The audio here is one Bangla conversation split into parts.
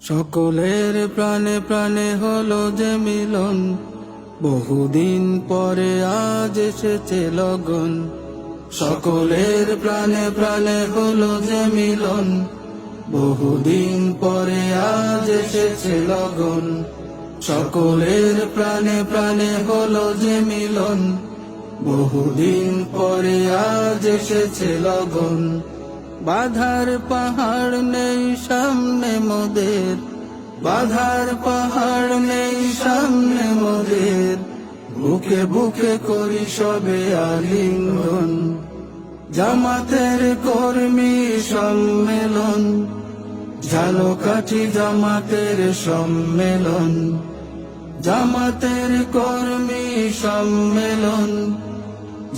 সকলের প্রাণে প্রাণে হলো যে মিলন, বহুদিন পরে আজ এসেছে লগন। সকলের প্রাণে প্রাণে হলো যে মিলন, বহুদিন পরে আজ এসেছে লগন। সকলের প্রাণে প্রাণে হলো যে মিলন, বহুদিন পরে আজ এসেছে লগন। বাধার পাহাড় নেই সামনে মোদের, বাধার পাহাড় নেই সামনে মোদের, বুকে বুকে করি সবে আলিঙ্গন। জামাতের কর্মী সম্মেলন, ঝালকাঠি জামাতের সম্মেলন। জামাতের কর্মী সম্মেলন,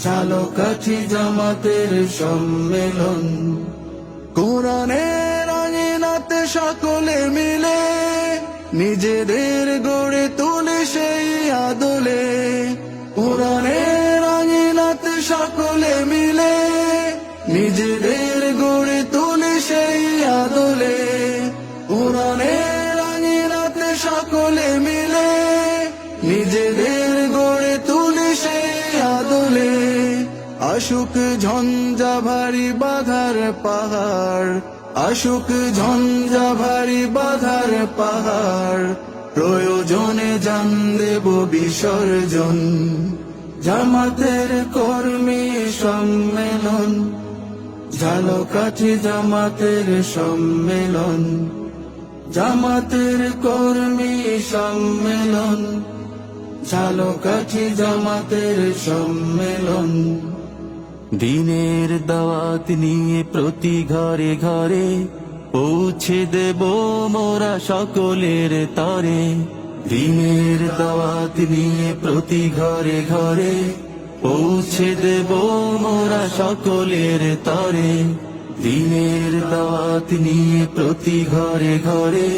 ঝালকাঠি জামাতের সম্মেলন। কোরআনের আঙিনাতে সকলে মিলে নিজেদের গড়ে তোলে সেই আদলে। কোরআনের আঙিনাতে সকলে মিলে নিজেদের গড়ে তোলে সেই আদলে। কোরআনের আঙিনাতে সকলে মিলে নিজেদের গড়ে তোলে সেই আদলে। আশুক ঝঞ্ঝা ভারী বাধার পাহাড়, আশুক ঝঞ্ঝা ভারী বাধার পাহাড়, প্রয়োজনে জান দেব বিসর্জন। জামাতের কর্মী সম্মেলন, ঝালকাঠি জামাতের সম্মেলন। জামাতের কর্মী সম্মেলন, ঝালকাঠি জামাতের সম্মেলন। দিনের দাওয়াত নিয়ে প্রতি ঘরে ঘরে পৌঁছে দেব মোরা সকলের তরে। দিনের দাওয়াত নিয়ে প্রতি ঘরে ঘরে পৌঁছে দেব মোরা সকলের তরে। দিনের দাওয়াত নিয়ে প্রতি ঘরে ঘরে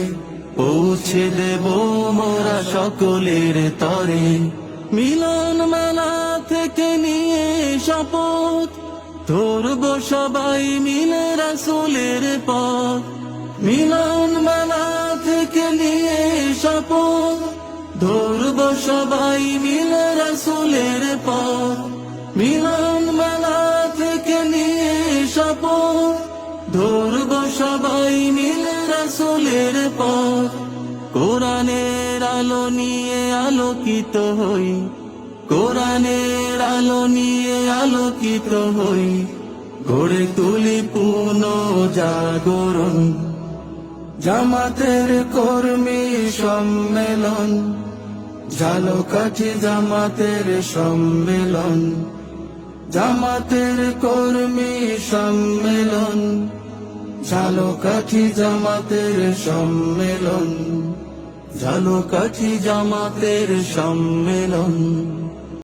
পৌঁছে দেব মোরা সকলের তরে। মিলন মেলা থেকে নিয়ে শপথ ধরব সবাই মিলে রাসূলের পথ। মিলন মেলা থেকে নিয়ে শপথ ধরব সবাই মিলে রাসূলের পথ। মিলন মেলা থেকে নিয়ে শপথ ধরব সবাই মিলে রাসূলের পথ। কোরআনের আলো নিয়ে আলোকিত হই, কোরআনের আলো নিয়ে আলোকিত হই, গড়ে তুলি পূর্ণ জাগরণ। জামাতের কর্মী সম্মেলন, ঝালকাঠি জামাতের সম্মেলন। জামাতের কর্মী সম্মেলন, ঝালকাঠি জামাতের সম্মেলন। ঝালকাঠি জামাতের সম্মেলন।